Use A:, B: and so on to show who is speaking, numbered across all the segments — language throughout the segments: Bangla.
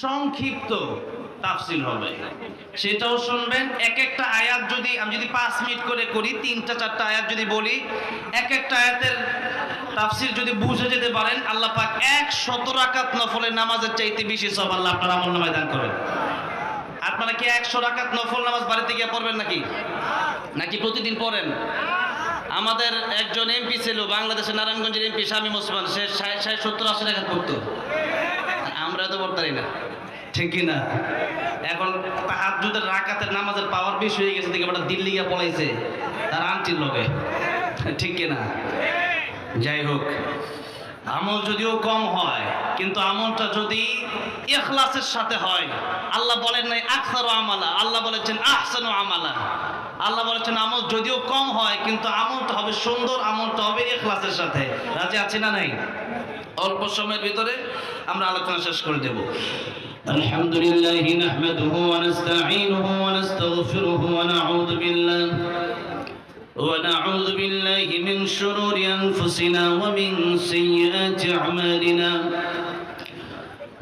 A: সংক্ষিপ্ত তাফসীর হবে, সেটাও শুনবেন। এক একটা আয়াত যদি আমি 5 মিনিট করে করি, 3টা 4টা আয়াত যদি বলি, এক একটা আয়াতের তাফসীর যদি বুঝে যেতে পারেন, আল্লাহ পাক 100 রাকাত নফলের নামাজের চাইতে বেশি সওয়াব আল্লাহ আপনার আমলনামায় দান করবেন। আপনারা কি 100 রাকাত নফল নামাজ বাড়িতে গিয়ে পড়বেন নাকি প্রতিদিন পড়েন? আমাদের একজন এমপি ছিল, বাংলাদেশের নারায়ণগঞ্জের এমপি শামীম ওসমান, সে 70-80 রাকাত পড়তো। আমরা তো পড়তারি না, ঠিক কি না? এখন তাহাজ্জুদের রাকাতের নামাজের পাওয়ার বেশি হয়ে গেছে, দেখে ওটা দিল্লি গিয়ে পলাইছে তার আন্টির লগে, ঠিক কি না? যাই হোক, আমল যদিও কম হয়, কিন্তু আমলটা যদি ইখলাসের সাথে হয়, আল্লাহ বলেন নাই আকসারু আমালা, আল্লাহ বলেছেন আহসানু আমালা। আল্লাহ বলেছেন আমল যদিও কম হয়, কিন্তু আমলটা হবে সুন্দর, আমলটা হবে ইখলাসের সাথে। রাজি আছি না নাই? অল্প সময়ের ভিতরে আমরা আলোচনা শেষ করে দেব। আলহামদুলিল্লাহ নাহমাদুহু ওয়া নাস্তাঈনুহু ওয়া নাস্তাগফিরুহু ওয়া নাউযু বিল্লাহি মিন শুরুরি আনফুসিনা ওয়া মিন সাইয়্যাতি আমালিনা।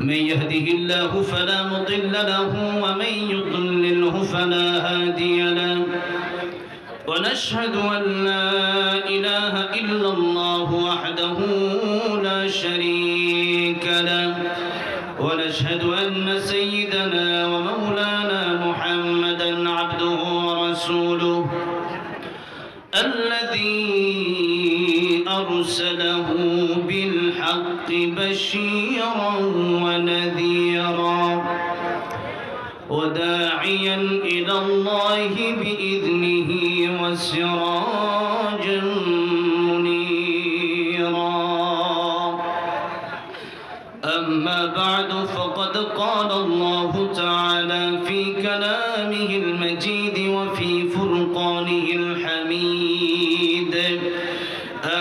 A: من يهده الله فلا مضل له ومن يضلله فلا هادي له ونشهد أن لا إله إلا الله وحده لا شريك له ونشهد أن سيدنا ومولانا محمدا عبده ورسوله الذي أرسله بالحق بشيرا ونذيرا وداعيا إلى الله بإذنه وسراجا منيرا. أما بعد فقد قال الله تعالى في كلامه المجيد وفي فرقانه الحميد: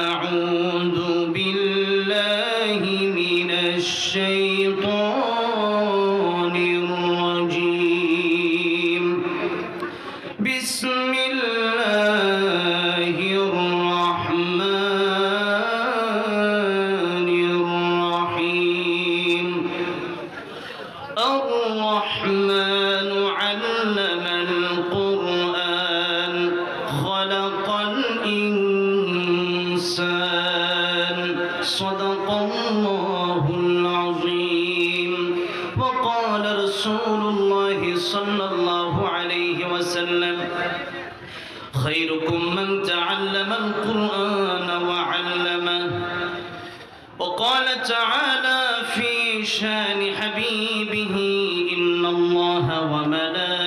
A: أعوذ بالله من الشيطان الرجيم. بسم الله الرحمن الرحيم. الرحمن علم القرآن خلق الإنسان. صدق الله العظيم. وقال رسول الله صلى الله عليه وسلم: خيركم من تعلم القرآن وعلمه. وقال تعالى في شان حبيبه: إن الله وملائكته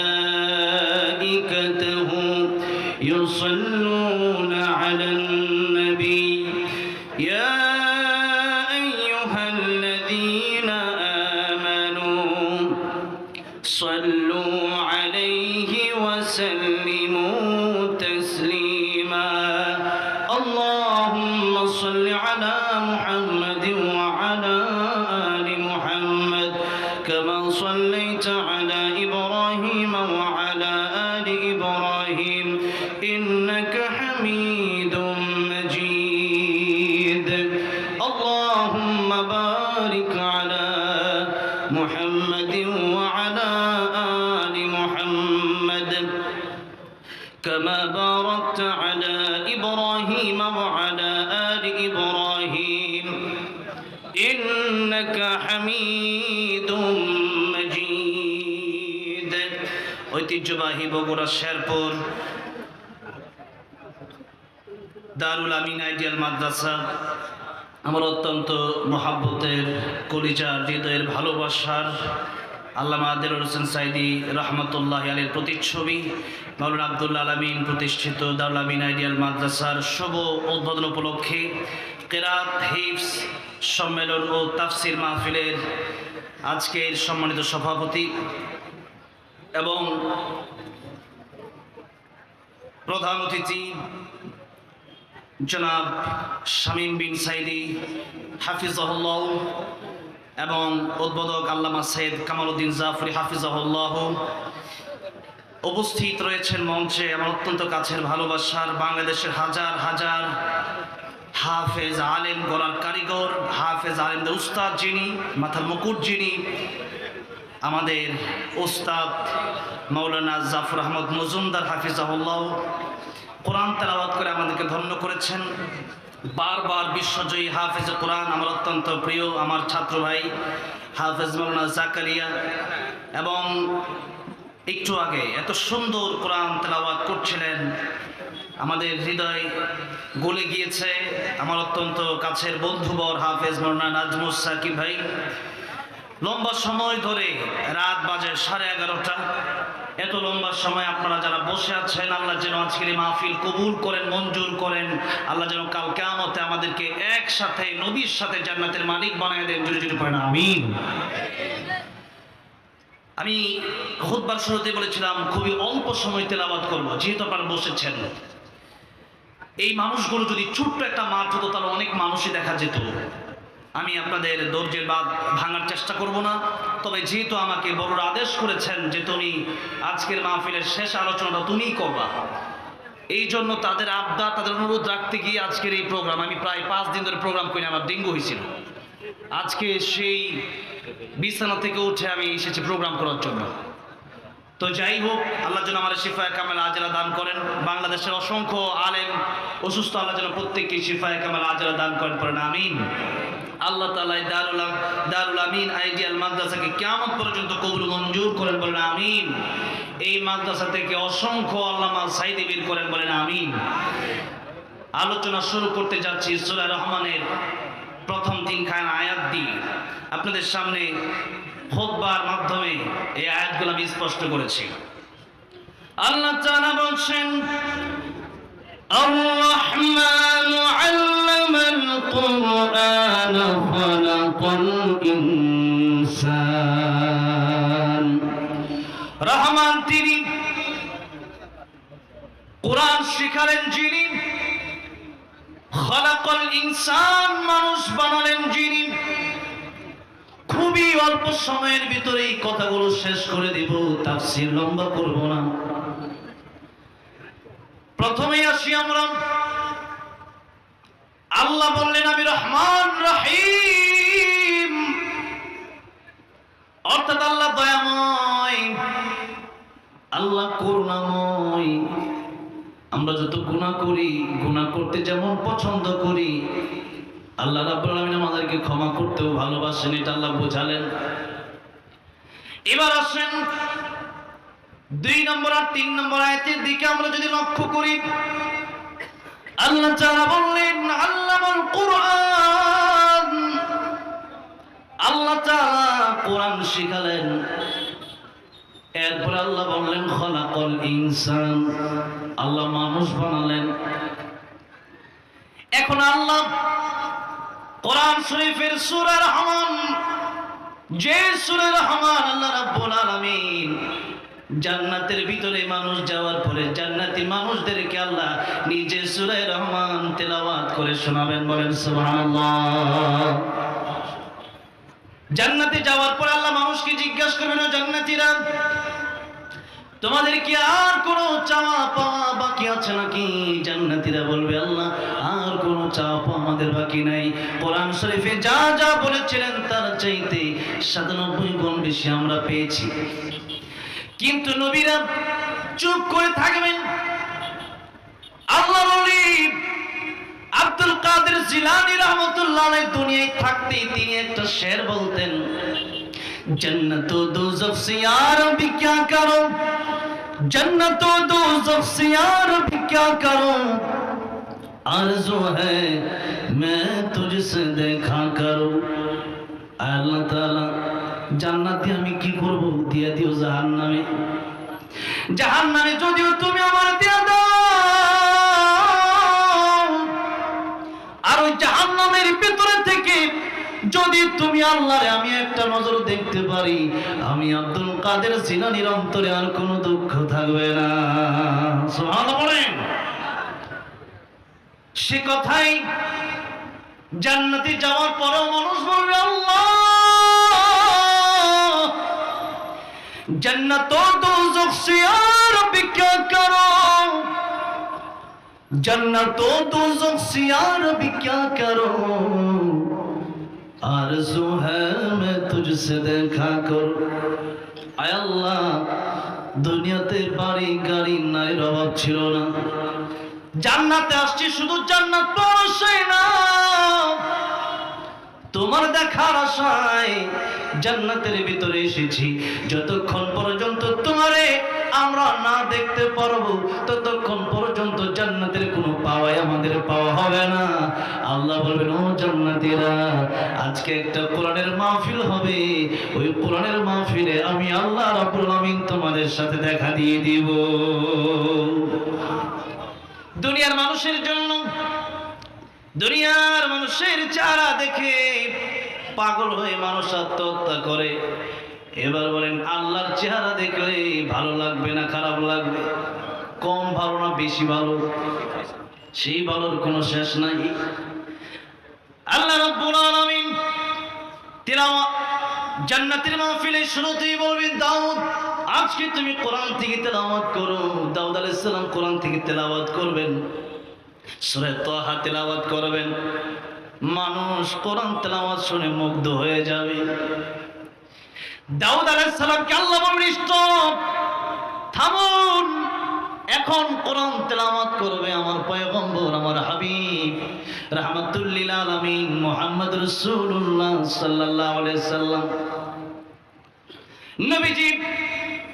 A: يصلون على النبي يا أيها الذين آمنوا صلوا عليه وسلموا تسليما. اللهم صل على محمد وعلى آل محمد كما صليت على إبراهيم وعلى آل إبراهيم إنك حميد مجيد. اللهم بارك على محمد وعلى آل محمد كما باركت على إبراهيم وعلى آل إبراهيم إنك حميد مجيد. ঐতিহ্যবাহী বগুড়া শেরপুর দারুল আমিন আইডিয়াল মাদ্রাসা আমার অত্যন্ত মহাব্বতের, কলিজার, হৃদয়ের ভালোবাসার আল্লামা দেলোয়ার হোসেন সাইদি রহমতুল্লাহ আলাইহির প্রতিচ্ছবি মাওলানা আব্দুল আলামিন প্রতিষ্ঠিত দারুল আমিন আইডিয়াল মাদ্রাসার শুভ উদ্বোধন উপলক্ষে কেরাত হিফজ সম্মেলন ও তাফসির মাহফিলের আজকের সম্মানিত সভাপতি এবং প্রধান অতিথি জনাব শামীম বিন সাইদি হাফিজাহুল্লাহ এবং উদ্বোধক আল্লামা সৈয়দ কামালউদ্দিন জাফরি হাফিজাহুল্লাহ উপস্থিত রয়েছেন মঞ্চে আমার অত্যন্ত কাছের ভালোবাসার বাংলাদেশের হাজার হাজার হাফেজ আলেম গড়ার কারিগর, হাফেজ আলেমদের উস্তাদ যিনি, মাথার মুকুট যিনি, আমাদের ওস্তাদ মাওলানা জাফর আহমদ মজুমদার হাফিজাহুল্লাহ কোরআন তেলাওয়াত করে আমাদেরকে ধন্য করেছেন। বারবার বিশ্বজয়ী হাফেজ কোরআন আমার অত্যন্ত প্রিয় আমার ছাত্র ভাই হাফেজ মাওলানা জাকারিয়া, এবং একটু আগে এত সুন্দর কোরআন তেলাওয়াত করছিলেন, আমাদের হৃদয় গলে গিয়েছে। আমার অত্যন্ত কাছের বন্ধুবর হাফেজ মাওলানা নাজমুস সাকিব ভাই, লম্বা সময় ধরে রাত বাজে 11:30, এত লম্বা সময় আপনারা যারা বসে আছেন, আল্লাহ যেন আজকের এই মাহফিল কবুল করেন, মঞ্জুর করেন। আল্লাহ যেন কাল কিয়ামতে আমাদেরকে একসাথে নবীর সাথে জান্নাতের মালিক বানায় দেন। জোরে জোরে পড়েন আমিন। আমি খুতবার শুরুতে বলেছিলাম খুবই অল্প সময় তেলাওয়াত করব, যেহেতু আপনারা বসেছেন। এই মানুষগুলো যদি ছোট্ট একটা মাঠ হতো তাহলে অনেক মানুষই দেখা যেত। আমি আপনাদের ধৈর্যের বাঁধ ভাঙার চেষ্টা করব না, তবে যেহেতু আমাকে বড়রা আদেশ করেছেন যে তুমি আজকের মাহফিলের শেষ আলোচনাটা তুমিই করবা, এই জন্য তাদের আবদার, তাদের অনুরোধ রাখতে গিয়ে আজকের এই প্রোগ্রাম, আমি প্রায় 5 দিন ধরে প্রোগ্রাম করি, আমার ডেঙ্গু হয়েছিল। আজকে সেই বিছানা থেকে উঠে আমি এসেছি প্রোগ্রাম করার জন্য। তো যাই হোক, আল্লাহ যেন আমার শিফায়ে কামেল আজরা দান করেন। বাংলাদেশের অসংখ্য আলেম অসুস্থ, আল্লাহ যেন প্রত্যেককে শিফায়ে কামেল আজরা দান করেন, পড়েন আমিন। আল্লাহ তাআলা দারুল আমিন আইডিয়াল মাদ্রাসাকে কিয়ামত পর্যন্ত কবুল মঞ্জুর করেন, বলেন আমিন। এই মাদ্রাসা থেকে অসংখ্য আল্লামা সাইদি বীর করেন, বলেন আমিন। আলোচনা শুরু করতে যাচ্ছি সূরা রহমানের প্রথম 3 আয়াত দিয়ে। আপনাদের সামনে খুতবার মাধ্যমে এই আয়াতগুলো আমি স্পষ্ট করেছি। আল্লাহ তাআলা বলছেন, আর-রহমানু আল্লামাল কুরআন খালাকাল ইনসান। রহমান তিনি, কোরআন শিখালেন যিনি, খালাকাল ইনসান মানুষ বানালেন যিনি। খুবই অল্প সময়ের ভিতরে এই কথাগুলো শেষ করে দিব, তাফসীর লম্বা করব না। প্রথমেই আসি আমরা, আল্লাহ বললেন আমি রহমান রহিম, অর্থাৎ আল্লাহ দয়াময়, আল্লাহ করুণাময়। আমরা যত গুনাহ করি, গুনাহ করতে যেমন পছন্দ করি, আল্লাহ রাব্বুল আলামিন আমাদেরকে ক্ষমা করতেও ভালোবাসেন, এটা আল্লাহ বোঝালেন। এবার আসেন 2 নম্বর আর 3 নম্বর আয়াতের দিকে আমরা যদি লক্ষ্য করি, আল্লাহ তাআলা বললেন আল্লামাল কুরআন, আল্লাহ তাআলা কোরআন শিখালেন। এরপর আল্লাহ বললেন খালাকাল ইনসান, আল্লাহ মানুষ বানালেন। এখন আল্লাহ কোরআন শরীফের সূরা রহমান, যে সূরা রহমান আল্লাহ রাব্বুল আলামিন জান্নাতের ভিতরে মানুষ যাওয়ার পরে জান্নাতি মানুষদেরকে আল্লাহ নিজে সূরা রহমান তেলাওয়াত করে শোনাবেন, বলেন সুবহানাল্লাহ। জান্নাতে যাওয়ার পর আল্লাহ মানুষকে জিজ্ঞাসা করবেন, ও জান্নাতীরা, তোমাদের কি আর কোনো চাওয়া পাওয়া বাকি আছে নাকি? জান্নাতীরা বলবে, আল্লাহ আর কোনো চাওয়া পাওয়া আমাদের বাকি নাই। কোরআন শরীফে যা যা বলেছিলেন তার চাইতে 97 গুণ বেশি আমরা পেয়েছি। কিন্তু নবীরা চুপ করে থাকবেন। আল্লাহর ওলি আব্দুল কাদের জিলানী রাহমাতুল্লাহ আলাইহি দুনিয়ায় থাকতে তিনি একটা শের বলতেন, जन्नत दोज़ख से यार भी क्या करूं, जन्नत दोज़ख से यार भी क्या करूं, आरज़ू है मैं तुझसे देखा करूं। আল্লাহ তাআলা জান্নাতে আমি কি করব? দিয়ে দিও জাহান্নামে। জাহান্নামে যদিও তুমি আমার দিয়ে দাও, আর ওই জাহান্নামের ভিতরে থেকে যদি তুমি আল্লাহরে আমি একটা নজর দেখতে পারি, আমি আব্দুল কাদের জিলানীর অন্তরে আর কোনো দুঃখ থাকবে না। সুবহানাল্লাহ বলেন। সে কথাই জান্নাতে যাওয়ার পরেও মানুষ বলবে, আল্লাহ जन्नत दोज़ख से यार भी क्या करूं, जन्नत दोज़ख से यार भी क्या करूं, आरज़ू है मैं तुझसे देखा करूं। आय अल्लाह দুনিয়াতে বাড়ি গাড়ি নাই অভাব ছিল না, জান্নাতে আসছি শুধু জান্নাত পরশই না, তোমার দেখার আশায় জান্নাতের ভিতরে এসেছি। যতক্ষণ পর্যন্ত তোমারে আমরা না দেখতে পারবো ততক্ষণ পর্যন্ত জান্নাতের কোনো পাওয়াই আমাদের পাওয়া হবে না। আল্লাহ বলবেন, ও জান্নাতীরা, আজকে একটা কোরআনের মাহফিল হবে, ওই কোরআনের মাহফিলে আমি আল্লাহ রাব্বুল আলামিন তোমাদের সাথে দেখা দিয়ে দিব। দুনিয়ার মানুষের জন্য, দুনিয়ার মানুষের চেহারা দেখে পাগল হয়ে মানুষ আত্মহত্যা করে। এবার বলেন, আল্লাহর চেহারা দেখলে ভালো লাগবে না খারাপ লাগবে? কম ভালো না বেশি ভালো? সেই ভালোর কোনো শেষ নাই। আল্লাহ রাব্বুল আলামিন তিলাওয়াত জান্নাতের মাহফিলে শুরুতেই বলবেন, দাউদ আজকে তুমি কোরআন থেকে তেলাওয়াত করো। দাউদ আলাইহিস সালাম কোরআন থেকে তেলাওয়াত করবেন, সূরা তাহা তেলাওয়াত করবেন। মানুষ কোরআন তেলাওয়াত শুনে মুগ্ধ হয়ে যাবে। দাউদ আলাইহিস সালামকে আল্লাহ বললেন, স্টপ, থামুন, এখন কোরআন তেলাওয়াত করবে আমার পয়গম্বর, আমার হাবিব রাহমাতুল লিল আলামিন মুহাম্মদ রাসূলুল্লাহ সাল্লাল্লাহু আলাইহি সাল্লাম। নবীজি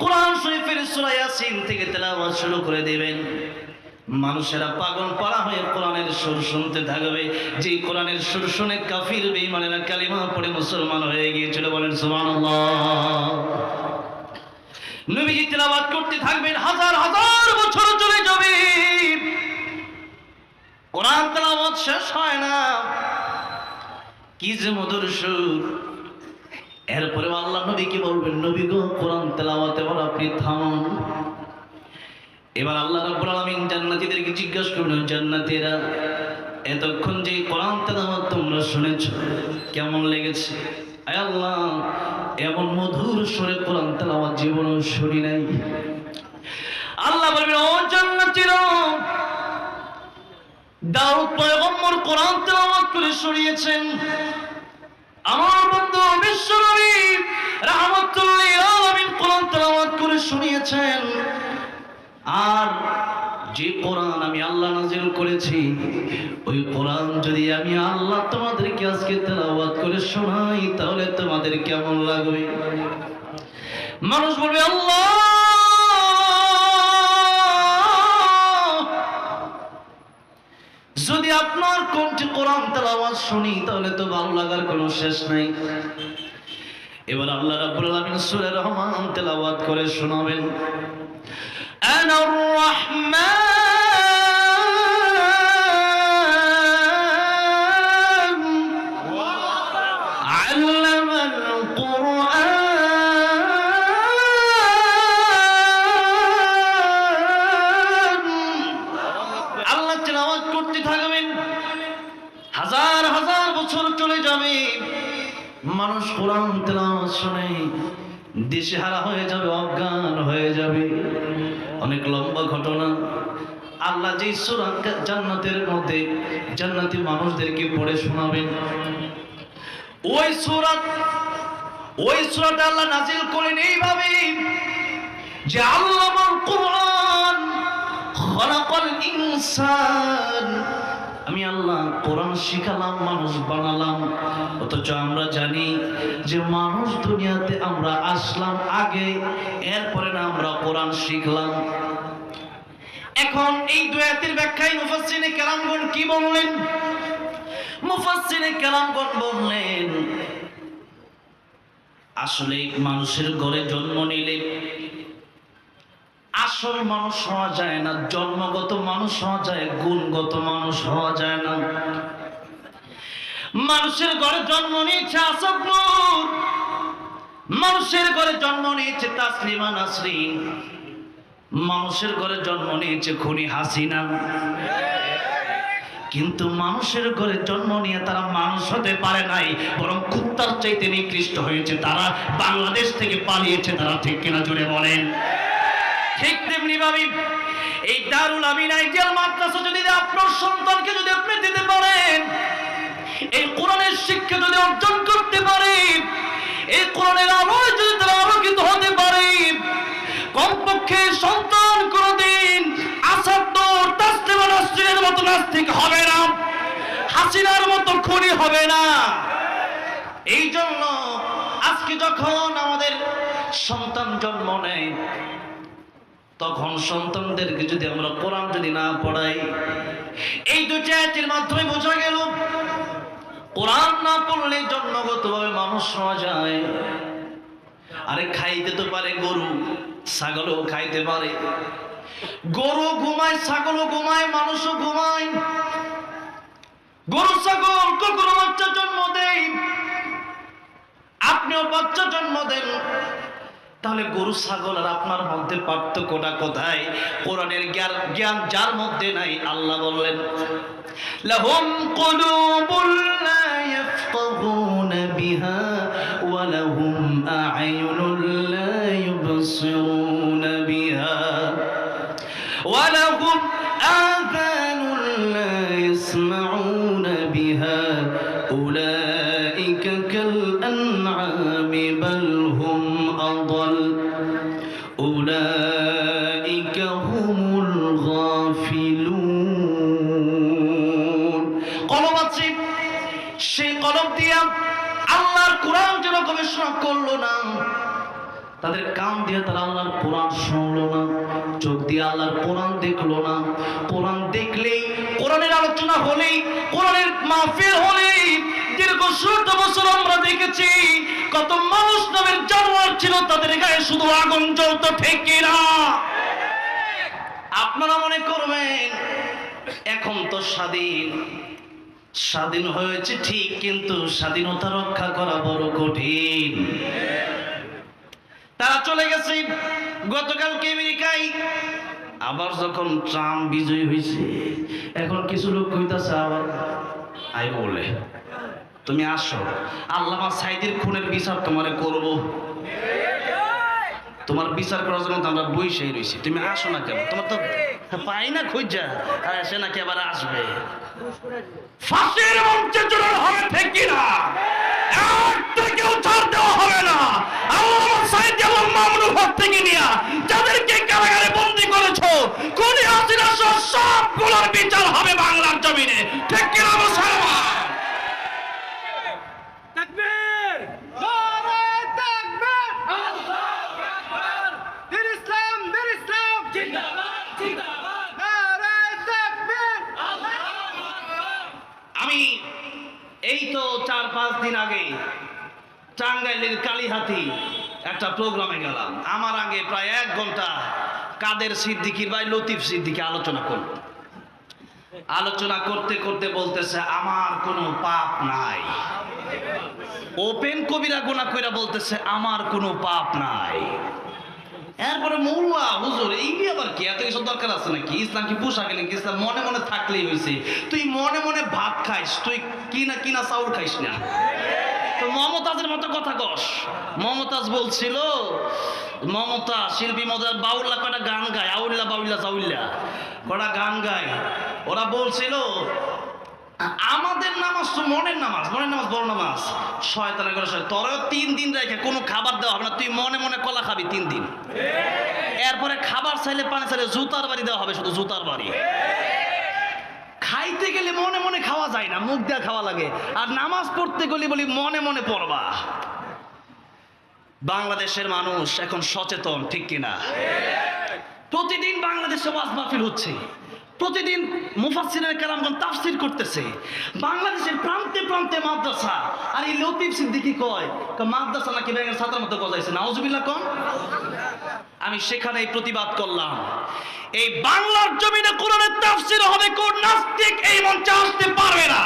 A: কোরআন শরীফের সূরা ইয়াসিন থেকে তেলাওয়াত শুরু করে দিবেন। মানুষেরা পাগল পাড়া হয়ে কোরআনের সুর শুনতে থাকবে। যে কোরআনের সুর শুনে কাফির বেঈমানেরা কালিমা পড়ে মুসলমান হয়ে গিয়েছিল। বলেন সুবহানাল্লাহ। নবীজি তেলাওয়াত করতে থাকবেন, হাজার হাজার বছর চলে যাবে, কোরআন তেলাওয়াত শেষ হয় না। কি যে মধুর সুর। এরপরে আল্লাহ নবীকে বলবেন, নবী গো কোরআন তেলাওয়াতে বল আপনি থামুন। এবার আল্লাহ রাব্বুল আলামিন জান্নাতীদেরকে জিজ্ঞাসা করলেন, জান্নাতীরা এতক্ষণ যে কোরআন তেলাওয়াত তোমরা শুনেছো কেমন লেগেছে? আয় আল্লাহ, এমন মধুর সুরে কোরআন তেলাওয়াত জীবনেও শুনি নাই। আল্লাহ বলবেন, ও জান্নাতীরা, দাউদ পয়গম্বর কোরআন তেলাওয়াত করে শুনিয়েছেন, আমার বন্ধু বিশ্বনবী রাহমাতুল লিল আলামিন কোরআন তেলাওয়াত করে শুনিয়েছেন। আর যে কোরআন আমি আল্লাহ নাযিল করেছি, ওই কোরআন যদি আমি আল্লাহ তোমাদেরকে আজকে তেলাওয়াত করে শোনাই তাহলে তোমাদের কেমন লাগবে? মানুষ বলবে, আল্লাহ যদি আপনার কণ্ঠে কোরআন তেলাওয়াত শুনি তাহলে তো ভালো লাগার কোনো শেষ নাই। এবার আল্লাহ রাব্বুল আলামিন সূরা রহমান তেলাওয়াত করে শোনাবেন, أنا الرحمن علم القرآن। আল্লাহ তেলাওয়াত করতে থাকবেন, হাজার হাজার বছর চলে যাবে, মানুষ কোরআন তেলাওয়াত শুনে দিশেহারা হয়ে যাবে, অজ্ঞান হয়ে যাবে। অনেক লম্বা ঘটনা। আল্লাহ যে সূরা জান্নাতের মধ্যে জান্নাতি মানুষদেরকে পড়ে শোনাবেন, ওই সূরাটা আল্লাহ নাযিল করেন এইভাবে যে আল্লামাল কুরআন খালাকাল ইনসান। আমি আল্লাহ কোরআন শিখালাম, মানুষ বানালাম। অথচ আমরা জানি যে মানুষ দুনিয়াতে আমরা আসলাম আগে, এরপরে না আমরা কোরআন শিখলাম। এখন এই দুই আয়াতের ব্যাখ্যায় মুফাসসিরে কেরামগণ কি বললেন? মুফাসসিরে কেরামগণ বললেন, আসলে মানুষের ঘরে জন্ম নিলে আসল মানুষ হওয়া যায় না, জন্মগত মানুষ হওয়া যায়, গুণগত মানুষ হওয়া যায় না। মানুষের ঘরে জন্ম নিয়েছে আসফ নূর, মানুষের ঘরে জন্ম নিয়েছে তাসলিমা নাসরিন, মানুষের ঘরে জন্ম নিয়েছে খুনি হাসিনা। কিন্তু মানুষের ঘরে জন্ম নিয়ে তারা মানুষ হতে পারে নাই, বরং কুত্তার চাইতে নিকৃষ্ট হয়েছে। তারা বাংলাদেশ থেকে পালিয়েছে। তারা ঠিক কিনা জোরে বলেন? ঠিক তেমনি ভাবে এই দারুল আমিন আইডিয়াল মাদ্রাসা যদি আপনার সন্তানকে যদি আপনি দিতে পারেন, এই কোরআনের শিক্ষা যদি অর্জন করতে পারে, এই কোরআনের আলোয় যদি তারা আলোকিত হতে পারে, কমপক্ষে সন্তান কোনদিন আসাদুর তাসলিমা নাসরিনের মতো নাস্তিক হবে না, হাসিনার মতো খুনি হবে না। এই জন্য আজকে যখন আমাদের সন্তান জন্ম নেয়, তখন সন্তানদেরকে যদি আমরা কোরআন যদি না পড়াই, এই দুটি আয়াতের মাধ্যমে বোঝা গেল কোরআন না পড়লে জন্মগতভাবে মানুষ হওয়া যায়। আরে খাইতে তো পারে গরু, ছাগলও খাইতে পারে। গরু ঘুমায়, ছাগলও ঘুমায়, মানুষও ঘুমায়। গরু ছাগল কখনো বাচ্চা জন্ম দেয়, আপনিও বাচ্চা জন্ম দেন। তাহলে গরু ছাগল আর আপনার মধ্যে পার্থক্যটা কোথায়? কোরআনের জ্ঞান যার মধ্যে নাই, আল্লাহ বললেন লাহুম কুলুবুল লা ইয়াফকাহুনা বিহা ওয়া লাহুম আ'য়ুনুল লা ইউবসিরুনা বিহা ওয়া লাহুম আযানুল লা ইয়াসমাউনা বিহা উলাইকা কাল আন'আমি বাল হুম আদাল উলাইকা হুমুল গাফিলুন। কলম আছে, সেই কলম দিয়া আল্লাহর কোরআন যারা গবেষণা করলো না, তাদের কান দিয়ে তারা আল্লাহর কোরআন শুনলো না, চোখ দিয়ে আল্লাহর কোরআন দেখলো না। কোরআন দেখলেই, কোরআনের আলোচনা হলেই, কোরআনের মাহফিল হলেই দীর্ঘ ১৬ বছর আমরা দেখেছি কত মানুষ নামের জানোয়ার ছিল, তাদের গায়ে শুধু আগুন জ্বলতো, ঠিক কিনা? আপনারা মনে করবেন এখন তো স্বাধীন হয়েছে ঠিক, কিন্তু স্বাধীনতা রক্ষা করা বড় কঠিন। তারা চলে গেছে গতকালকে আমেরিকায়, আবার যখন ট্রাম্প বিজয়ী হয়েছে, এখন কিছু লোক কইতাছে আবার আই বলে তুমি আসো, আল্লামা সাইদের খুনের বিচার তোমারে করব। তোমার বিচার করার জন্য আমরা বইসাই রয়েছি, তুমি আসো না কেন? তোমার তো পাই না খুঁজা, সে নাকি আবার আসবে। ফাঁসির মঞ্চে চড়ানো হবে, ঠিক কিনা? কেউ ছাড় দেওয়া হবে না। আল্লামা সাইদ এবং মামুনুল হক থেকে নিয়া যাদেরকে কারাগারে বন্দী করেছো, খুনি হাসিনা সহ সবগুলোর বিচার হবে বাংলার জমিনে, ঠিক কিনা মুসলমান?
B: তাকবীর! নারায়ে তাকবীর! আল্লাহু আকবার! দিন ইসলাম জিন্দাবাদ জিন্দাবাদ! নারায়ে তাকবীর! আল্লাহু আকবার!
A: আমি এই তো ৪-৫ দিন আগে টাঙ্গাইলের কালীহাতি একটা প্রোগ্রামে গেলাম। আমার আগে প্রায় ১ ঘন্টা কাদের সিদ্দিকীর ভাই লতিফ সিদ্দিকী আলোচনা করল। আলোচনা করতে করতে বলতেছে আমার কোনো পাপ নাই। ওপেন কবিরা গুনাহ কইরা বলতেছে আমার কোনো পাপ নাই। এরপরে মোল্লা হুজুর এই আবার কি, এত কিছু দরকার আছে নাকি? ইসলাম কি পোশাক নাকি? ইসলাম মনে মনে থাকলেই হয়েছে। তুই মনে মনে ভাত খাইস, তুই কিনা চাউল খাইস না। তো মমতাজের মতো কথা কস। মমতাজ বলছিল, মমতা শিল্পী মমতাজ বাউল্লা কটা গান গায়, আউল্লা বাউল্লা চাউল্লা কটা গান গায়। ওরা বলছিল আমাদের নামাজ তো মনের নামাজ বড় নামাজ, শয়তানের ঘরে শয়তান। তোরও 3 দিন রেখে কোনো খাবার দেওয়া হবে না, তুই মনে মনে কলা খাবি 3 দিন। এরপরে খাবার চাইলে পানি চাইলে জুতার বাড়ি দেওয়া হবে, শুধু জুতার বাড়ি। খাইতে গেলে মনে মনে খাওয়া যায় না, মুখ দিয়ে খাওয়া লাগে। আর নামাজ পড়তে গেলে বলি মনে মনে পড়বা। বাংলাদেশের মানুষ এখন সচেতন, ঠিক কিনা? প্রতিদিন বাংলাদেশে ওয়াজ মাহফিল হচ্ছে, প্রতিদিন মুফাসসিরিনে কেরামগণ তাফসীর করতেছে। বাংলাদেশের প্রান্তে প্রান্তে মাদ্রাসা। আর এই লতিফ সিদ্দিকী কয় মাদ্রাসা নাকি ব্যাঙের ছাতার মতো গজাইছে, নাউজুবিল্লাহ কম। আমি সেখানেই প্রতিবাদ করলাম, এই বাংলার জমিনে কোরআনের তাফসীর হবে, কোন নাস্তিক এই মঞ্চে আসতে পারবে না।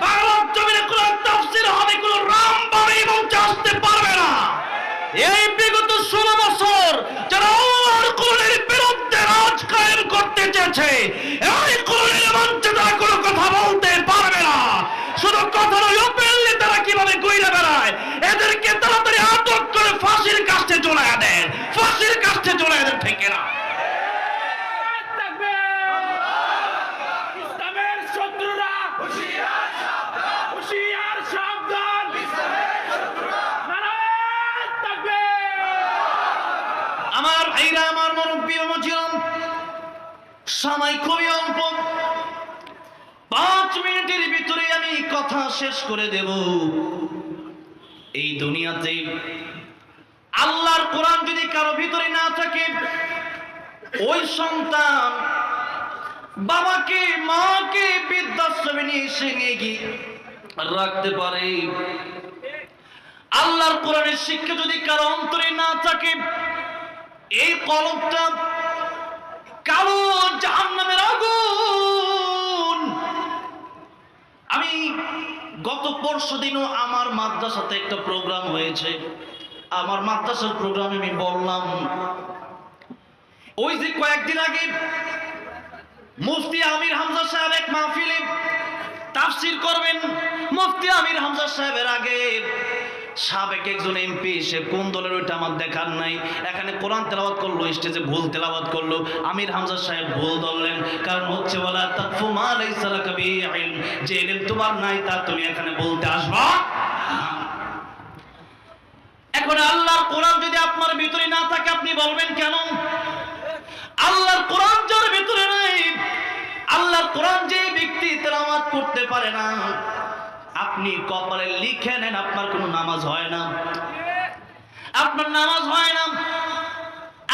A: বাংলার জমিনে কোরআন তাফসীর হবে, কোন রামবাড় এই মঞ্চে আসতে পারবে না। এই বিগত 16 বছর যারা আল্লাহর কোরআনের বিরুদ্ধে রাজ কায়েম করতে চেয়েছে, এই কোরআনের মঞ্চে তারা কোনো কথা বলতে পারবে না। শুধু কথা নয়, ওপেনলি তারা কিভাবে কইরা বেড়ায়, এদেরকে তাড়াতাড়ি আটক করে ফাঁসির কাছে ঝুলাইয়া দেন, ফাঁসির কাছে ঝুলাইয়া দেন, ঠিক না?
B: ইসলামের শত্রুরা হুঁশিয়ার,
A: আমার ভাইরা, আমার মুরব্বী মজিলম, সময় খুবই অল্প, 5 মিনিটের ভিতরে আমি কথা শেষ করে দেব। এই দুনিয়াতে আল্লাহর কোরআন যদি কারো ভিতরে না থাকে, ওই সন্তান বাবাকে মাকে বৃদ্ধাশ্রমে নিয়ে এসে নিয়ে গিয়ে রাখতে পারে। আল্লাহর কোরআনের শিক্ষা যদি কারো অন্তরে না থাকে, এই কলবটা কালো জাহান্নামের আগুন। আমি গত পরশুদিনও আমার মাদ্রাসাতে একটা প্রোগ্রাম হয়েছে, আমার মাদ্রাসার প্রোগ্রামে আমি বললাম, ওই যে কয়েকদিন আগে মুফতি আমির হামজা সাহেব এক মাহফিলে তাফসীর করবেন। মুফতি আমির হামজা সাহেবের আগে সাবেক একজন এমপি, সে কোন দলের ওইটা আমার দেখার নাই, এখানে কোরআন তেলাওয়াত করলো, স্টেজে ভুল তেলাওয়াত করলো। আমির হামজা সাহেব ভুল ধরলেন, কারণ হচ্ছে ওয়ালা তাকফু মা লাইসা লাকা বিহি ইলম, যে ইলম তোমার নাই তা তুমি এখানে বলতে আসবা। এখন আল্লাহর কোরআন যদি আপনার ভিতরে না থাকে, আপনি বলবেন কেন? আল্লাহর কোরআন যার ভিতরে নাই, আল্লাহর কোরআন যে ব্যক্তি তেলাওয়াত করতে পারে না, আপনি কপালে লিখে নেন আপনার কোনো নামাজ হয় না, আপনার নামাজ হয় না।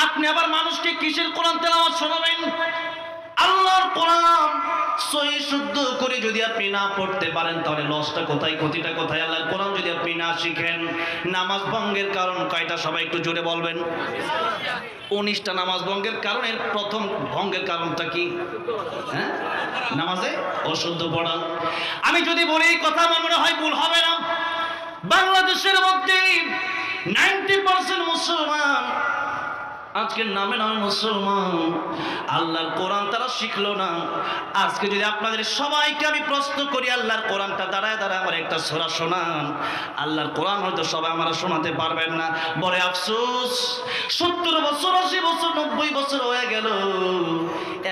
A: আপনি আবার মানুষকে কিসের কোরআন তেলাওয়াত শোনাবেন? আল্লাহর কোরআন সহি শুদ্ধ করে যদি আপনি না পড়তে পারেন, তাহলে লসটা কোথায়, ক্ষতিটা কোথায়? আল্লাহর কোরআন যদি আপনি না শিখেন, নামাজ ভঙ্গের কারণ কয়টা সবাই একটু জোরে বলবেন? 19টা নামাজ ভঙ্গের কারণের প্রথম ভঙ্গের কারণটা কি? হ্যাঁ, নামাজে অশুদ্ধ পড়া। আমি যদি বলি এই কথা, আমার মনে হয় ভুল হবে না। বাংলাদেশের মধ্যে 90% মুসলমান আজকের নামে নামে মুসলমান, আল্লাহর কোরআন তারা শিখলো না। আজকে যদি আপনাদের সবাইকে আমি প্রশ্ন করি, আল্লাহর কোরআনটা দাঁড়ায় দাঁড়ায় আমার একটা সূরা শোনান, আল্লাহর কোরআন হয়তো সবাই আমরা শোনাতে পারবেন না। বড় আফসোস, 70 বছর 80 বছর 90 বছর হয়ে গেল,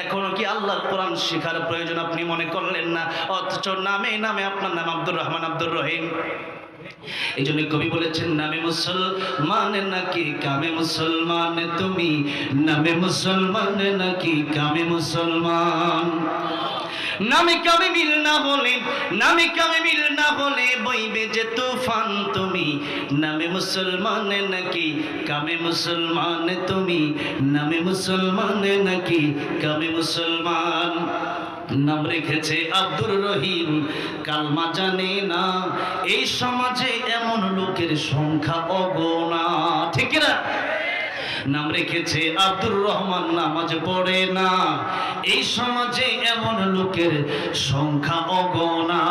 A: এখনো কি আল্লাহর কোরআন শেখার প্রয়োজন আপনি মনে করলেন না? অথচ নামে নামে আপনার নাম আব্দুর রহমান, আব্দুর রহিম। এই জন্য কবি বলেছেন, নামে মুসলমান নাকি কামে মুসলমান তুমি, নামে মুসলমান নাকি কামে মুসলমান। নামে কামে মিল না হলে, নামে কামে মিল না হলে বইবে যে তুফান তুমি, নামে মুসলমান নাকি কামে মুসলমান তুমি, নামে মুসলমান নাকি কামে মুসলমান। নাম রেখেছে আব্দুর রহিম, কালমা জানে না, এই সমাজে এমন লোকের সংখ্যা অগণা, ঠিক না? নাম রেখেছে আব্দুর রহমান, নামাজ পড়ে না, এই সমাজে এমন লোকের সংখ্যা অগণা।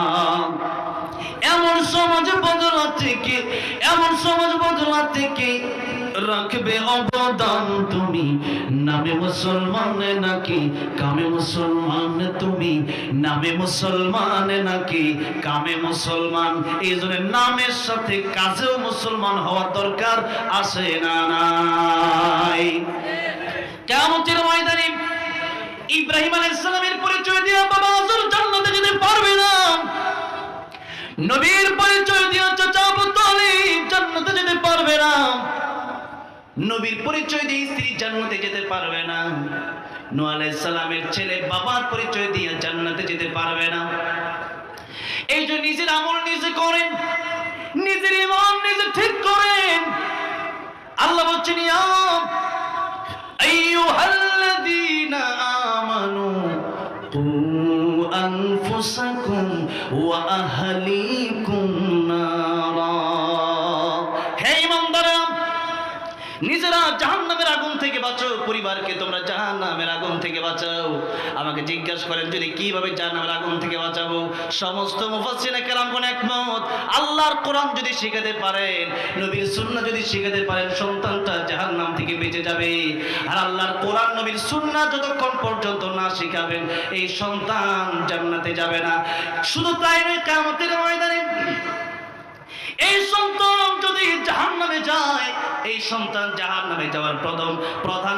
A: এমন সমাজ বদলাতে কে, এমন সমাজ বদলাতে কে রাখবে অবদান তুমি, নামে মুসলমান নাকি কামে মুসলমান তুমি, নামে মুসলমান নাকি কামে মুসলমান। এই জন্য নামের সাথে কাজেও মুসলমান হওয়ার দরকার আছে না নাই? কিয়ামতের ময়দানে ইব্রাহিম আলাইহিস সালামের পরিচয় দিয়ে বাবা আজর জান্নাতে যেতে পারবে না, নবীর পরিচয় দিয়ে চাচা আবু তালিব জান্নাতে যেতে পারবে না, নবীর পরিচয় দিয়ে স্ত্রী জান্নাতে যেতে পারবে না, নূহ আলাইহিস সালামের ছেলে বাবার পরিচয় দিয়ে জান্নাতে যেতে পারবে না। এই যে নিজের আমল নিজে করেন, নিজের ঈমান নিজে ঠিক করেন। আল্লাহ বলছেন, ইয়া আইয়ুহাল্লাযীনা আমানু কু আনফুসাকুম ওয়া আহলিকুম নারা। হে ঈমানদাররা, নিজেরা জাহান্নামের আগুন থেকে বাঁচাও, পরিবারকে তোমরা জাহান্নামের আগুন থেকে বাঁচাও। আমাকে জিজ্ঞাসা করেন যদি কিভাবে জাহান্নামের আগুন থেকে বাঁচাবো, সমস্ত মুফাসসিরিনে কেরামগণ একমত, আল্লাহর কোরআন যদি শিখাতে পারেন, নবীর সুন্নাহ যদি শিখাতে পারেন, সন্তানটা জাহান্নাম থেকে বেঁচে যাবে। আর আল্লাহর কোরআন নবীর সুন্নাহ যতক্ষণ পর্যন্ত না শিখাবেন, এই সন্তান জান্নাতে যাবে না। শুধু তাই নয়, কিয়ামতের ময়দানে এই সন্তান যদি জাহান্নামে যায়, এই সন্তান জাহান্নামে যাওয়ার প্রধান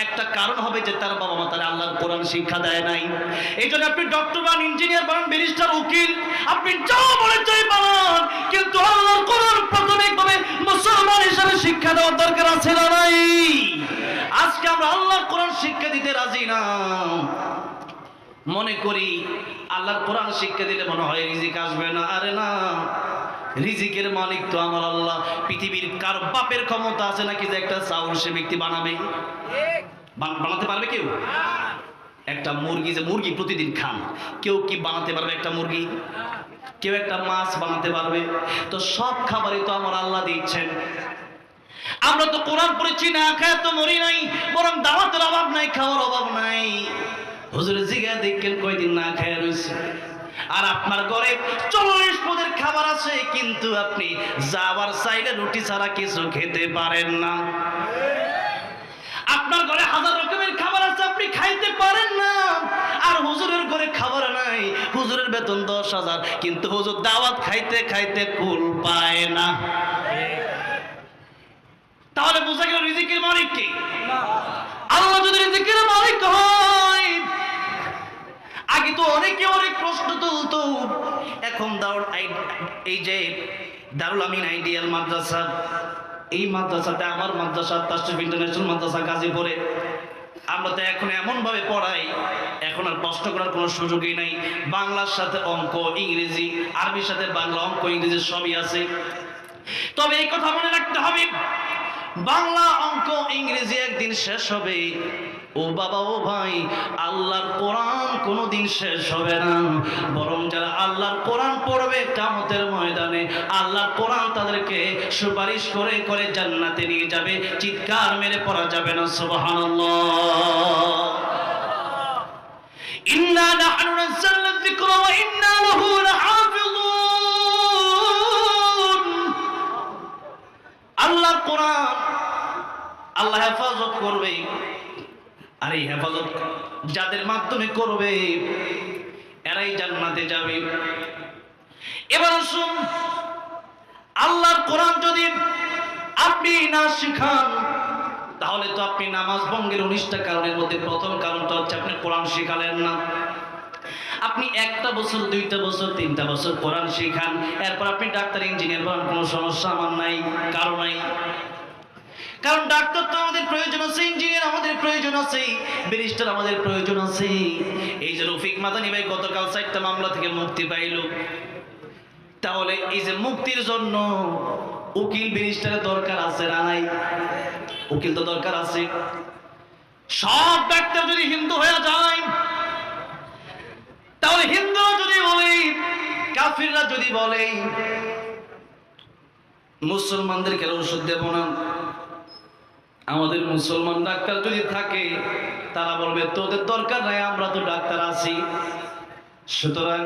A: একটা কারণ হবে যে তার বাবা মা তার আল্লাহর কোরআন শিক্ষা দেয় নাই। এই জন্য আপনি ডক্টর বান, ইঞ্জিনিয়ার বান, ব্যারিস্টার, উকিল, আপনি যা বলে চাই বানান, কিন্তু আল্লাহর কোরআন প্রাথমিকভাবে মুসলমান হিসেবে শিক্ষা দেওয়ার দরকার আছে না নাই? আজকে আমরা আল্লাহর কোরআন শিক্ষা দিতে রাজি না। মনে করি আল্লাহর কোরআন শিক্ষা দিলে মনে হয় রিজিক আসবে না। আরে না, রিজিকের মালিক তো আমার আল্লাহ। পৃথিবীর কার বাপের ক্ষমতা আছে নাকি যে একটা চাউল সে ব্যক্তি বানাবে? বানাতে পারবে কেউ? একটা মুরগি, যে মুরগি প্রতিদিন খান, কেউ কি বানাতে পারবে একটা মুরগি? কেউ একটা মাছ বানাতে পারবে? তো সব খাবারই তো আমার আল্লাহ দিচ্ছেন। আমরা তো কোরআন পড়েছি, না খায় তো মরি নাই, বরং দাওয়াতের অভাব নাই, খাওয়ার অভাব নাই। হুজুর জিগা দেখেন কয়দিন না খায় রয়েছে, আর আপনার ঘরে 40 পদের খাবার আছে, কিন্তু আপনি যাবার চাইলে রুটি ছাড়া কিছু খেতে পারেন না। আপনার ঘরে 1000 রকমের খাবার আছে, আপনি খাইতে পারেন না। আর হুজুরের ঘরে খাবার নাই, হুজুরের বেতন 10,000, কিন্তু হুজুর দাওয়াত খাইতে খাইতে কুল পায় না। তাহলে বোঝা গেল রিজিকের মালিক কে? আল্লাহ যদি রিজিকের মালিক হয়, আগে তো অনেকে অনেক প্রশ্ন তুলতো। এখন এই যে দারুল আমিন আইডিয়াল মাদ্রাসা, এই মাদ্রাসাতে আমার মাদ্রাসা তাশরিফ ইন্টারন্যাশনাল মাদ্রাসা গাজীপুরে, আমরা তো এখন এমন ভাবে পড়াই, এখন আর প্রশ্ন করার কোনো সুযোগই নাই। বাংলার সাথে অঙ্ক, ইংরেজি, আরবির সাথে বাংলা, অঙ্ক, ইংরেজি সবই আছে। তবে এই কথা মনে রাখতে হবে, বাংলা, অঙ্ক, ইংরেজি একদিন শেষ হবে। ও বাবা, ও ভাই, আল্লাহর কোরআন কোনোদিন শেষ হবে না। বরং যারা আল্লাহর কোরআন পড়বে কিয়ামতের ময়দানে আল্লাহর কোরআন তাদেরকে সুপারিশ করে করে জান্নাতে নিয়ে যাবে। চিৎকার মেরে পড়া যাবে না সুবহানাল্লাহ। ইন্না নাহনু নাযালনা যিকরা ওয়া ইন্না লাহু লাহাফিজুন। আল্লাহর কোরআন আল্লাহ হেফাজত করবে, আর এই হেফাজত যাদের মাধ্যমে করবে এরাই জান্নাতে যাবে। এবার আসুন, আল্লাহর কোরআন যদি আপনি না শিখান, তাহলে তো আপনি নামাজ ভঙ্গের 19টা কারণের মধ্যে প্রথম কারণটা হচ্ছে আপনি কোরআন শিখালেন না। আপনি 1টা বছর, 2টা বছর, 3টা বছর কোরআন শিখান, এরপর আপনি ডাক্তার, ইঞ্জিনিয়ার বানান, কোনো সমস্যা আমার নাই, কারণ নাই। কারণ ডাক্তার তো আমাদের প্রয়োজন আছে, ইঞ্জিনিয়ার আমাদের প্রয়োজন আছে, ব্যারিস্টার আমাদের প্রয়োজন আছে। এই যে রফিক মাদানি ভাই গতকাল 4টা মামলা থেকে মুক্তি পাইল, তাহলে এই যে মুক্তির জন্য উকিল, ব্যারিস্টারের দরকার আছে না নাই? উকিল তো দরকার আছে। সব ডাক্তার যদি হিন্দু হয়ে যায়, তাহলে হিন্দুরা যদি বলে, কাফিররা যদি বলে মুসলমানদেরকে ওষুধ দেব না, আমাদের মুসলমান ডাক্তার যদি থাকে তারা বলবে তোদের দরকার নাই, আমরা তো ডাক্তার আছি। সুতরাং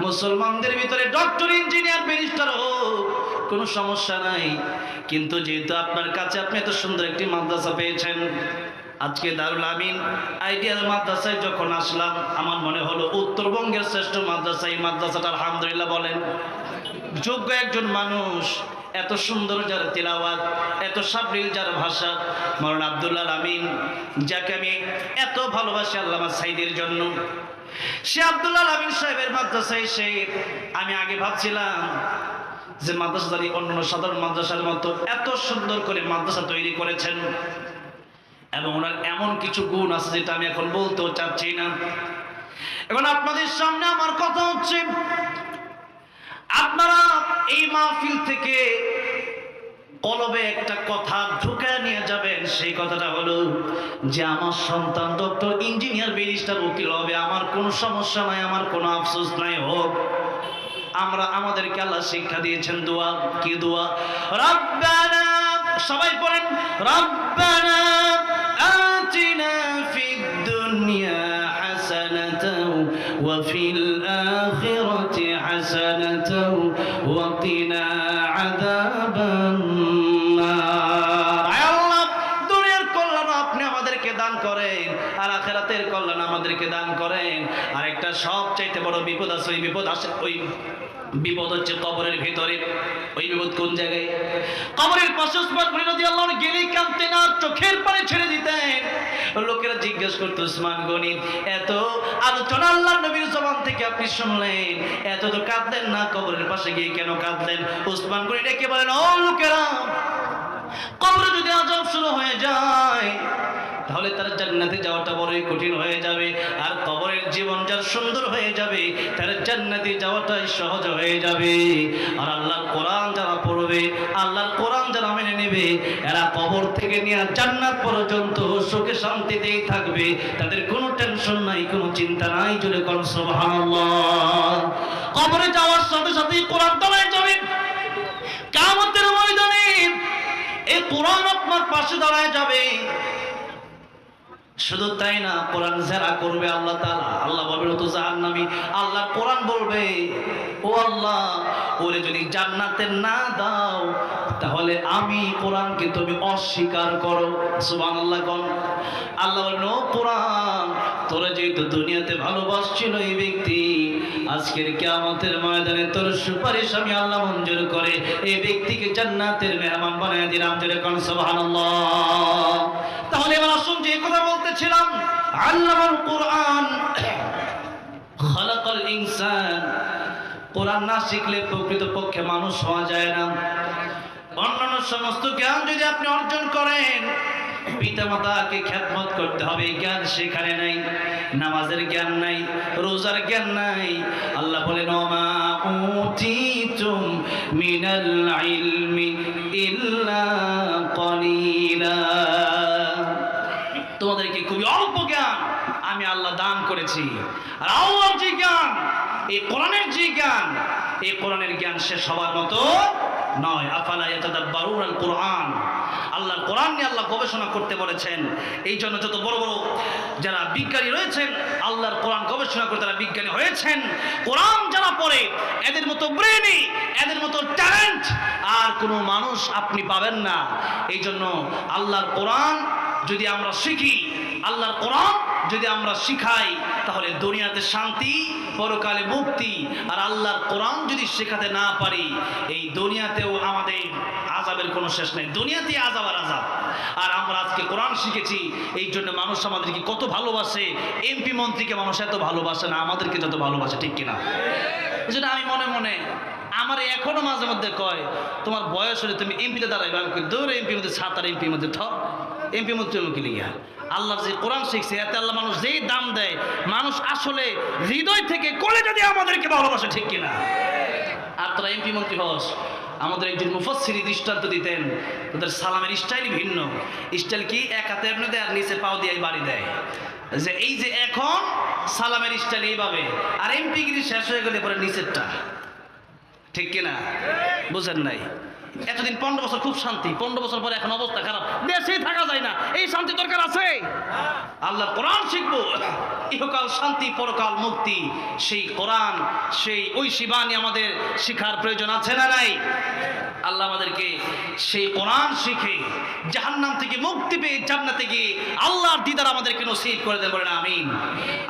A: মুসলমানদের ভিতরে ডক্টর, ইঞ্জিনিয়ার, ব্যারিস্টার হোক, কোনো সমস্যা নাই। কিন্তু যেহেতু আপনার কাছে আপনি এত সুন্দর একটি মাদ্রাসা পেয়েছেন, আজকে দারুল আমিন আইডিয়াল মাদ্রাসায় যখন আসলাম, আমার মনে হলো উত্তরবঙ্গের শ্রেষ্ঠ মাদ্রাসা। এই মাদ্রাসাটা আলহামদুলিল্লাহ বলেন। যোগ্য একজন মানুষ, এত সুন্দর যার তিলাওয়াত, এত সাবলীল যার ভাষা, মাওলানা আব্দুল আমিন, যাকে আমি এত ভালোবাসি আল্লামা সাইদের জন্য, সে আব্দুল আমিন সাহেবের মাদ্রাসায় এসে আমি আগে ভাবছিলাম যে মাদ্রাসাদারি অন্যান্য সাধারণ মাদ্রাসার মতো এত সুন্দর করে মাদ্রাসা তৈরি করেছেন, এবং ওনার এমন কিছু গুণ আছে যেটা আমি এখন বলতেও চাচ্ছি না। এখন আপনাদের সামনে আমার কথা হচ্ছে, আপনারা এই মাহফিল থেকে কলবে একটা কথা ঢুকে নিয়ে যাবেন। সেই কথাটা হলো যে আমার সন্তান ডক্টর, ইঞ্জিনিয়ার, ব্যারিস্টার, উকিল হবে, আমার কোনো সমস্যা নাই, আমার কোনো আফসোস নাই। হোক, আমরা আমাদেরকে আল্লাহ শিক্ষা দিয়েছেন দোয়া। কি দোয়া? রব্বানা, সবাই পড়েন, রব্বানা আতিনা ফিদ দুনিয়া হাসানাতাও ওয়া ফিল আখিরাতি হাসানাতাও ওয়া কিনা আযাবান নার। আল্লাহ, দুনিয়ার কল্যাণ আপনি আমাদেরকে দান করেন, আর আখিরাতের কল্যাণ আমাদেরকে দান করেন। আর একটা সবচাইতে বড় বিপদ আছে, ওই বিপদ আসে, ওই বিপদ হচ্ছে কবরের ভিতরে। ওই বিপদ কোন জায়গায়? কবরের পাশে উসমান গনি রাদিয়াল্লাহু আনহু গেলেই কাঁদতেন আর চোখের পানি ছেড়ে দিতেন। লোকেরা জিজ্ঞেস করতো, উসমান গনি, এত আলোচনা আল্লাহর নবীর জবান থেকে আপনি শুনলেন, এত তো কাঁদলেন না, কবরের পাশে গিয়ে কেন কাঁদলেন? উসমান গনি ডেকে বলেন, ও লোকেরা, কবরে যদি আযাব শুরু হয়ে যায়, তাহলে কঠিন হয়ে যাবে, আর কবরের জীবন যার সুন্দর হয়ে যাবে তার জান্নাতে যাওয়াটাই সহজ হয়ে যাবে। আর আল্লাহর কোরআন যারা পড়বে, আল্লাহর কোরআন যারা মেনে নেবে, এরা কবর থেকে নিয়ে জান্নাত পর্যন্ত সুখে শান্তিতেই থাকবে, তাদের কোনো টেনশন নাই, কোনো চিন্তা নাই। জোরে কোন সুবহানাল্লাহ। কবরে যাওয়ার সাথে সাথেই কোরআন দাঁড়ায় যাবে কিয়ামতের ময়দানে, এই কোরআন আপনার পাশে দাঁড়ায় যাবে। শুধু তাই না, কোরআন যারা করবে আল্লাহ তাআলা, আল্লাহ বলবে তো জাহান্নামী, আল্লাহ কোরআন বলবে ও আল্লাহ ওরে যদি জান্নাতে না দাও তাহলে আমি কোরআনকে তুমি অস্বীকার করো। সুবহানাল্লাহ কোন। আল্লাহ বলবেন ও কোরআন তোরা যেহেতু দুনিয়াতে ভালোবাসছিল এই ব্যক্তি, আজকের কিয়ামতের ময়দানে তোর সুপারিশ আমি আল্লাহ মঞ্জুর করে এই ব্যক্তিকে জান্নাতের মেহমান বানায় দিলাম। জোরে কোন সুবহানাল্লাহ। তাহলে এবার আসুন যে কথা বলতেছিলাম, আল্লামাল কোরআন খালাকাল ইনসান, কোরআন না শিখলে প্রকৃতপক্ষে মানুষ হওয়া যায় না। অন্যান্য সমস্ত জ্ঞান যদি আপনি অর্জন করেন, পিতামাতাকে খেদমত করতে হবে, জ্ঞান সেখানে নাই। নামাজের জ্ঞান নাই, রোজার জ্ঞান নাই। আল্লাহ বলেন ওমা উতিতুম মিনাল ইলমি ইল্লা কলিলা, তোমাদেরকে খুবই অল্প জ্ঞান আমি আল্লাহ দান করেছি। আর আল্লাহর যে জ্ঞান, এই কোরআনের যে জ্ঞান, এই কোরআনের জ্ঞান শেষ হওয়ার মতো নয়। আফালা ইয়াতাদাব্বারুনাল কোরআন, আল্লাহর কোরআন নিয়ে আল্লাহ গবেষণা করতে বলেছেন। এই জন্য যত বড় বড় যারা বিজ্ঞানী রয়েছেন, আল্লাহর কোরআন গবেষণা করে তারা বিজ্ঞানী হয়েছেন। কোরআন যারা পড়ে এদের মতো ব্রেনি, এদের মতো ট্যালেন্ট আর কোনো মানুষ আপনি পাবেন না। এই জন্য আল্লাহর কোরআন যদি আমরা শিখি, আল্লাহর কোরআন যদি আমরা শিখাই, তাহলে দুনিয়াতে শান্তি, পরকালে মুক্তি। আর আল্লাহর কোরআন যদি শেখাতে না পারি, এই দুনিয়াতেও আমাদের আযাবের কোনো শেষ নেই। দুনিয়াতেই আযাব আর আযাব। আর আমরা আজকে কোরআন শিখেছি, এই জন্য মানুষ আমাদেরকে কত ভালোবাসে। এমপি মন্ত্রীকে মানুষ এত ভালোবাসে না আমাদেরকে যত ভালোবাসে, ঠিক কিনা? এই জন্য আমি মনে মনে আমার এখনো মাঝে মধ্যে কয় তোমার বয়স হলে তুমি এমপিতে দাঁড়াইবে। আমি দৌড়ে এমপির মধ্যে ছাত আর এমপির মধ্যে এমপি মন্ত্রী মুখে লিগা। আল্লাহর যে কোরআন শিখছে এতে আল্লাহ মানুষ যেই দাম দেয়, মানুষ আসলে হৃদয় থেকে কলেজা দিয়ে আমাদেরকে ভালোবাসে, ঠিক কিনা? আর তোরা এমপি মন্ত্রী হস, আমাদের একজন মুফাসসির দৃষ্টান্ত দিতেন, তাদের সালামের স্টাইল ভিন্ন। স্টাইল কি? এক হাতে এমনি দেয় আর নিচে পাও দিয়ে বাড়ি দেয়। যে এই যে এখন সালামের স্টাইল এইভাবে, আর এমপিগিরি শেষ হয়ে গেলে পরে নিচেরটা, ঠিক কিনা? বুঝেন নাই? এতদিন 15 বছর খুব শান্তি, 15 বছর পরে এখন অবস্থা খারাপ, দেশেই থাকা যায় না। এই শান্তি দরকার আছে। আল্লাহর কোরআন শিখবো, ইহকাল শান্তি পরকাল মুক্তি। সেই কোরআন, সেই ঐশী বাণী আমাদের শিখার প্রয়োজন আছে না নাই? আল্লাহ আমাদেরকে সেই কোরআন শিখে জাহান্নাম থেকে মুক্তি পেয়ে জান্নাতে গিয়ে আল্লাহর দিদার আমাদেরকে নসিব করে দেন, বলেন আমিন।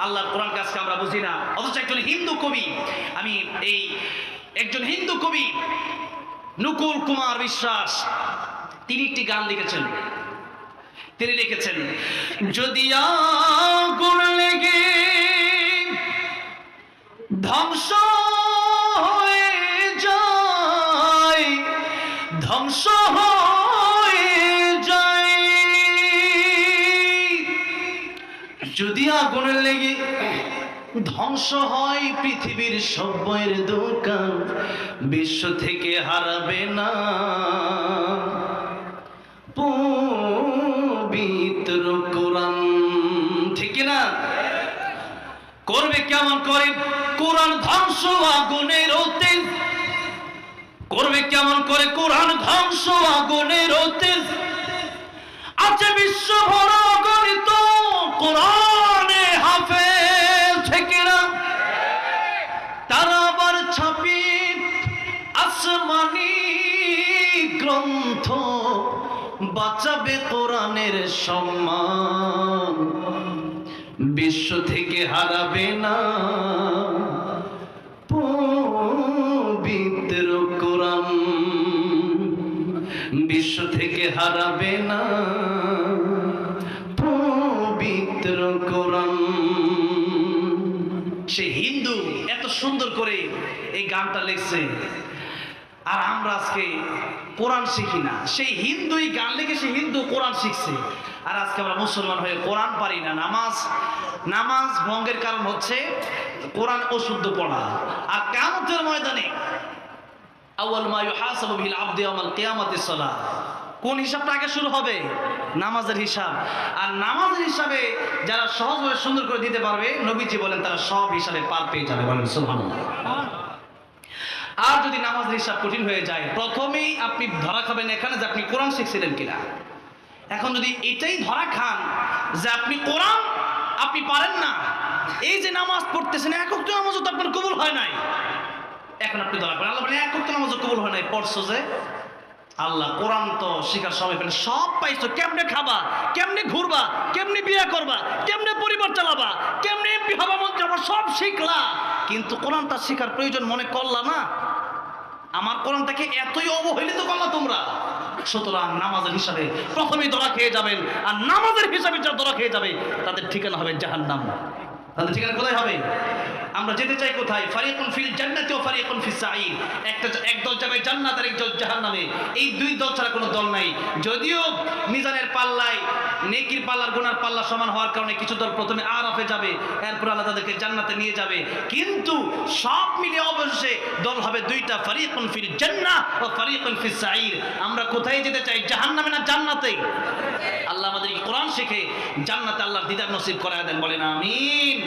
A: আল্লাহর কোরআনকে আজকে আমরা বুঝি না, অথচ একজন হিন্দু কবি, আমি এই একজন হিন্দু কবি নকুল কুমার বিশ্বাস, তিনি একটি গান লিখেছেন। তিনি লিখেছেন, যদি আগুন লেগে ধ্বংস হয়ে যায়, ধ্বংস হয়ে যায়, যদি আগুন লেগে ধ্বংস হয় পৃথিবীর সব বইয়ের দোকান, বিশ্ব থেকে হারাবে না পবিত্র কোরআন, ঠিক না? করবে কেমন করে কোরআন ধ্বংস আগুনের তেজ, করবে কেমন করে কোরআন ধ্বংস আগুনের তেজ। আছে বিশ্ব ভরা অগণিত কোরআনে হাফেজ, ঠিক না? তারা আবার ছাপি আসমানি গ্রন্থ, বাঁচাবে কোরআনের সম্মান, বিশ্ব থেকে হারাবে না পবিত্র কোরআন, বিশ্ব থেকে হারাবে না পবিত্র কোরআন। সে হিন্দু এত সুন্দর করে এই গানটা লিখছে, আর আমরা আজকে কোরআন শিখি না। সেই হিন্দুই গান লিখে সে হিন্দু কোরআন শিখছে, আর আজকে আমরা মুসলমান হয়ে কোরআন পারি না। নামাজ ভঙ্গের কারণ হচ্ছে কোরআন অশুদ্ধ পড়া। আর কিয়ামতের ময়দানে আউয়াল মা ইউহাসাবু বিল আবদি ইয়াওমাল কিয়ামাতিস সালাহ, কোন হিসাবটা আগে শুরু হবে? নামাজের হিসাব। আর নামাজের হিসাবে যারা সহজভাবে সুন্দর করে দিতে পারবে, নবীজি বলেন তারা সব হিসাবে পার পেয়ে যাবে। বলেন সুবহানাল্লাহ। আর যদি নামাজের হিসাব কঠিন হয়ে যায়, প্রথমেই আপনি ধরা খাবেন এখানে যে আপনি কোরআন শিখছিলেন কিনা। এখন যদি এটাই ধরা খান যে আপনি কোরআন আপনি পারেন না, এই যে নামাজ পড়তেছেন এক ওয়াক্ত নামাজও তো আপনার কবুল হয় নাই, এখন আপনি ধরা করেন আল্লাহ বলে এক ওয়াক্ত নামাজও কবুল হয় নাই, পড়ছো যে আল্লাহ কোরআন তো শিখার সময় পেলে সব পাইছো, কেমনে খাবা, কেমনে ঘুরবা, কেমনে বিয়ে করবা, কেমনে পরিবার চালাবা, কেমনে এমপি হবা, মন্ত্রী হবা, সব শিখলা, কিন্তু কোরআনটা শিখার প্রয়োজন মনে করলা না। আমার কোরআনটাকে এতই অবহেলিত করলা তোমরা। সুতরাং নামাজের হিসাবে প্রথমেই ধরা খেয়ে যাবেন, আর নামাজের হিসাবে যা ধরা খেয়ে যাবে তাদের ঠিকানা হবে জাহান্নাম। তাদের ঠিকানা কোথায় হবে? আমরা যেতে চাই কোথায়? ফারিকুন ফিল জান্নাতি ওয়া ফারিকুন ফিস সাঈর। একদল যাবে জান্নাত আর একদল জাহান্নামে। এই দুই দল ছাড়া কোনো দল নাই। যদিও মিজানের পাল্লায় নেকির পাল্লার গুনার পাল্লা সমান হওয়ার কারণে কিছু দল প্রথমে আরাফে যাবে, এরপর আল্লাহ তাদেরকে জান্নাতে নিয়ে যাবে, কিন্তু সব মিলে অবশেষে দল হবে দুইটা, ফারিকুন ফিল জান্নাহ ওয়া ফারিকুন ফিস সাঈর। আমরা কোথায় যেতে চাই? জাহান্নামে না জান্নাতে? আল্লাহ আমাদেরকে কোরআন শিখে জান্নাতে আল্লাহর দিদার নসিব করায় দেন। বলেন আমিন।